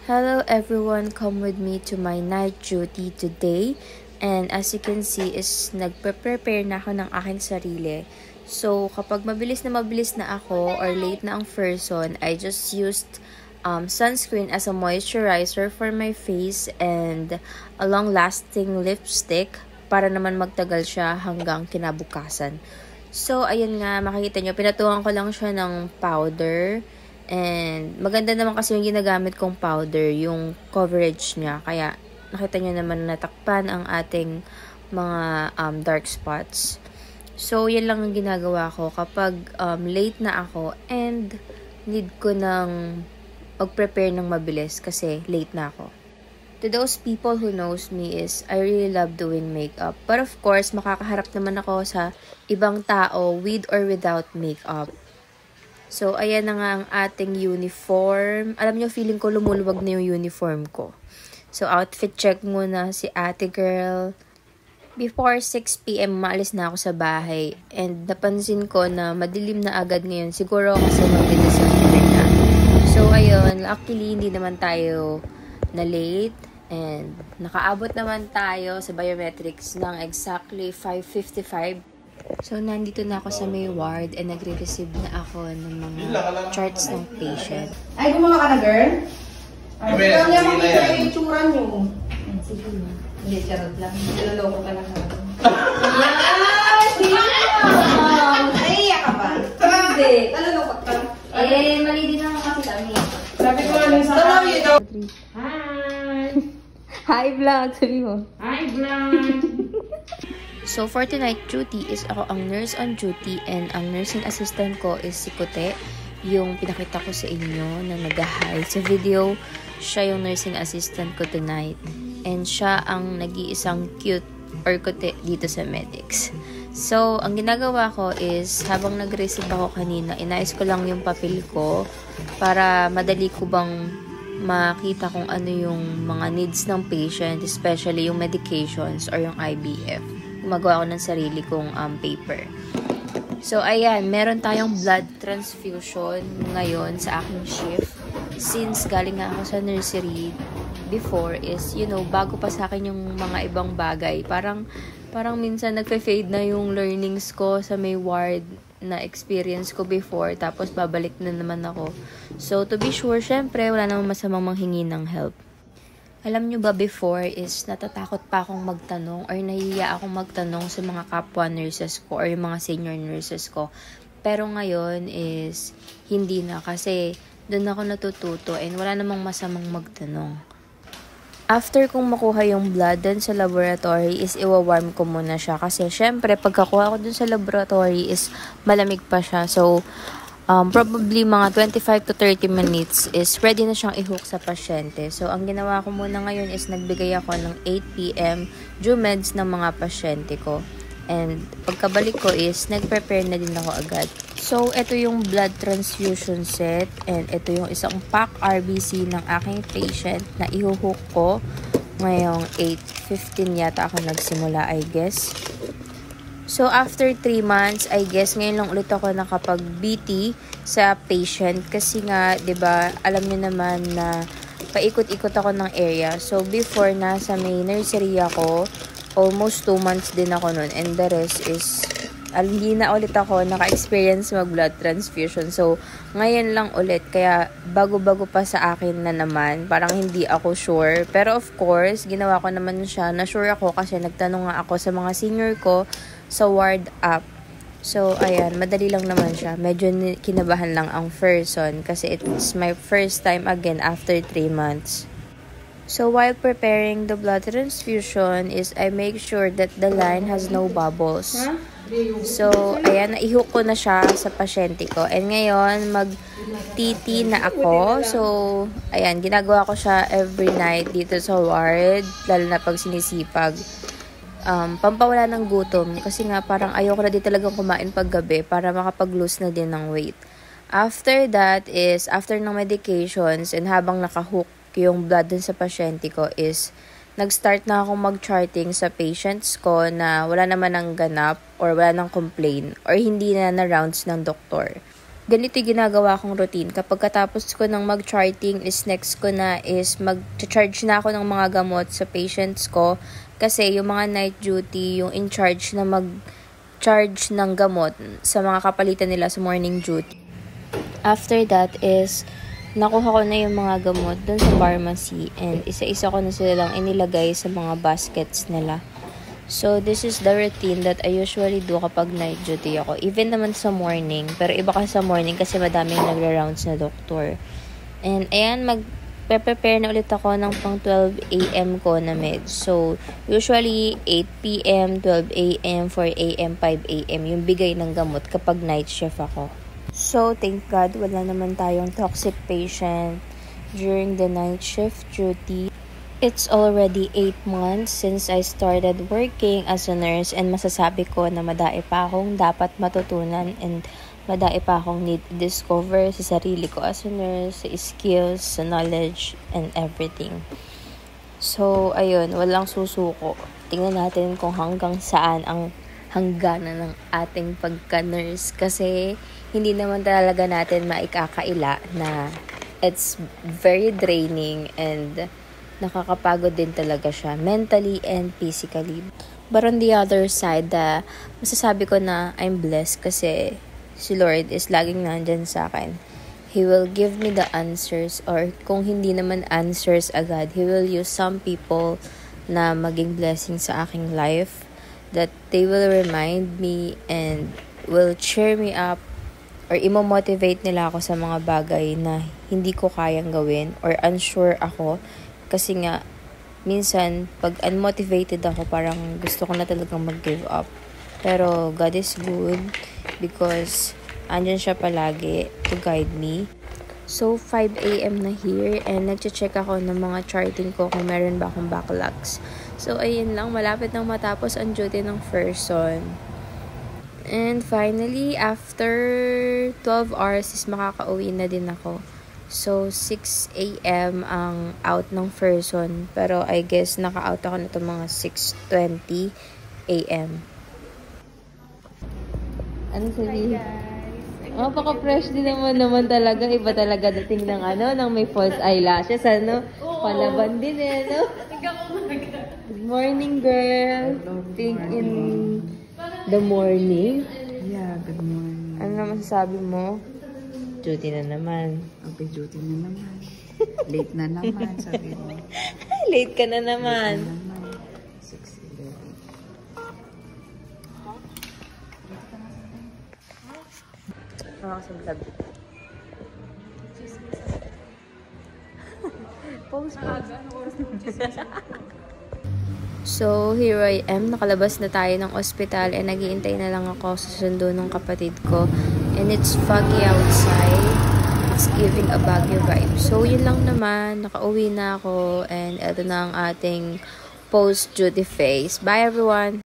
Hello everyone, come with me to my night duty today. And as you can see is nagpe-prepare na ako ng aking sarili. So kapag mabilis na ako or late na ang person, I just used sunscreen as a moisturizer for my face and a long-lasting lipstick para naman magtagal siya hanggang kinabukasan. So ayan nga, makikita nyo, pinatukan ko lang siya ng powder. And maganda naman kasi yung ginagamit kong powder, yung coverage niya. Kaya nakita nyo naman natakpan ang ating mga dark spots. So yan lang ang ginagawa ko kapag late na ako and need ko nang mag-prepare ng mabilis kasi late na ako. To those people who knows me is I really love doing makeup. But of course, makakaharap naman ako sa ibang tao with or without makeup. So, ayan na nga ang ating uniform. Alam nyo, feeling ko lumuluwag na yung uniform ko. So, outfit check muna si ate girl. Before 6 PM, maalis na ako sa bahay. And napansin ko na madilim na agad ngayon. Siguro kasi mag-December na. So, ayun. Luckily, hindi naman tayo na late. And nakaabot naman tayo sa biometrics ng exactly 5:55. So, nandito na ako sa may ward and nagre-receive na ako ng mga charts ng patient. Ay, gumawa ka na, girl? Ikaw niya makita yung itsura niyo. Sige na. Hindi, charot lang. Niloloko ka lang. Ay, iyak ka ba? Hindi. Nalulokot ka. Eh, mali din naman kasi kami. Sabi ko nga sa kami. Hi! Hi, vlog! Sabi mo. Hi, vlog! So, for tonight duty is ako ang nurse on duty and ang nursing assistant ko is si Kote, yung pinakita ko sa inyo na nag-hi sa video. Siya yung nursing assistant ko tonight. And siya ang nag-iisang cute or Kote dito sa medics. So, ang ginagawa ko is habang nag-receive ako kanina, inayos ko lang yung papel ko para madali ko bang makita kung ano yung mga needs ng patient, especially yung medications or yung IBF. Gumagawa ko ng sarili kong paper. So, ayan, meron tayong blood transfusion ngayon sa aking shift. Since galing nga ako sa nursery before is, you know, bago pa sa akin yung mga ibang bagay. Parang minsan nagfe-fade na yung learnings ko sa may ward na experience ko before. Tapos, babalik na naman ako. So, to be sure, syempre, wala namang masamang manghingi ng help. Alam nyo ba before is natatakot pa akong magtanong or nahihiya akong magtanong sa mga kapwa nurses ko or yung mga senior nurses ko. Pero ngayon is hindi na kasi doon ako natututo and wala namang masamang magtanong. After kong makuha yung blood dun sa laboratory is iwa-warm ko muna siya kasi syempre pagkakuha ko dun sa laboratory is malamig pa siya. So, probably mga 25 to 30 minutes is ready na siyang i-hook sa pasyente. So, ang ginawa ko muna ngayon is nagbigay ako ng 8 PM due meds ng mga pasyente ko. And pagkabalik ko is nag-prepare na din ako agad. So, ito yung blood transfusion set and ito yung isang pack RBC ng aking patient na i-hook ko ngayong 8:15 yata ako nagsimula, I guess. So, after 3 months, I guess, ngayon lang ulit ako nakapag-BT sa patient. Kasi nga, 'di ba alam niyo naman na paikot-ikot ako ng area. So, before nasa may nursery ako, almost 2 months din ako nun. And the rest is, hindi na ulit ako naka-experience mag-blood transfusion. So, ngayon lang ulit. Kaya, bago-bago pa sa akin na naman. Parang hindi ako sure. Pero of course, ginawa ko naman siya. Na-sure ako kasi nagtanong nga ako sa mga senior ko sa ward app. So, ayan, madali lang naman siya. Medyo kinabahan lang ang person kasi it's my first time again after 3 months. So, while preparing the blood transfusion is I make sure that the line has no bubbles. So, ayan, naihook ko na siya sa pasyente ko. And ngayon, mag-TT na ako. So, ayan, ginagawa ko siya every night dito sa ward, lalo na pag sinisipag. Pampawala ng gutom kasi nga parang ayoko na din talagang kumain pag gabi para makapag-lose na din ng weight. After that is, after ng medications and habang nakahook yung blood dun sa pasyente ko is nag-start na akong mag-charting sa patients ko na wala naman ng ganap or wala ng complaint or hindi na rounds ng doktor. Ganito yung ginagawa kong routine. Kapag katapos ko ng mag-charting is next ko na is mag-charge na ako ng mga gamot sa patients ko kasi yung mga night duty, yung in charge na mag-charge ng gamot sa mga kapalitan nila sa morning duty. After that is nakuha ko na yung mga gamot dun sa pharmacy and isa-isa ko na sila lang inilagay sa mga baskets nila. So, this is the routine that I usually do kapag night duty ako. Even naman sa morning. Pero iba kasi sa morning kasi madaming nagra-rounds na doktor. And ayan, prepare na ulit ako ng pang 12 a.m. ko na meds. So, usually 8 p.m., 12 a.m., 4 a.m., 5 a.m. yung bigay ng gamot kapag night shift ako. So, thank God, wala naman tayong toxic patient during the night shift duty. It's already 8 months since I started working as a nurse and masasabi ko na madai pa akong dapat matutunan and madai pa akong need to discover sa sarili ko as a nurse, sa skills, sa knowledge, and everything. So, ayun, walang susuko. Tingnan natin kung hanggang saan ang hangganan ng ating pagka-nurse kasi hindi naman talaga natin maikakaila na it's very draining and nakakapagod din talaga siya mentally and physically. But on the other side, masasabi ko na I'm blessed kasi si Lord is laging nandyan sa akin. He will give me the answers or kung hindi naman answers agad, He will use some people na maging blessing sa aking life that they will remind me and will cheer me up or imo-motivate nila ako sa mga bagay na hindi ko kayang gawin or unsure ako kasi nga minsan pag unmotivated ako parang gusto ko na talagang mag-give up, pero God is good because andyan siya palagi to guide me. So 5 a.m. na here and nagche-check ako ng mga charting ko kung meron ba akong backlogs. So, ayun lang. Malapit nang matapos ang duty ng person. And finally, after 12 hours is makaka-uwi na din ako. So, 6 a.m. ang out ng person. Pero I guess naka-out ako nito mga 6:20 a.m. Ano sabihin? Oh, baka-fresh din naman talaga. Iba talaga dating ng ng may false eyelashes, Palaban din no? Good morning, girl. Think in the morning. Yeah, good morning. Ano naman masasabi mo? Duty na naman. Okay, duty na naman. Late na naman, sabi mo. Late ka na naman. Late na naman. 6:11. Ako sa vlog. Post. So, here I am. Nakalabas na tayo ng ospital and naghihintay na lang ako sa sundo ng kapatid ko. And it's foggy outside. It's giving a Baguio vibe. So, yun lang naman. Nakauwi na ako and eto na ang ating post-duty phase. Bye, everyone!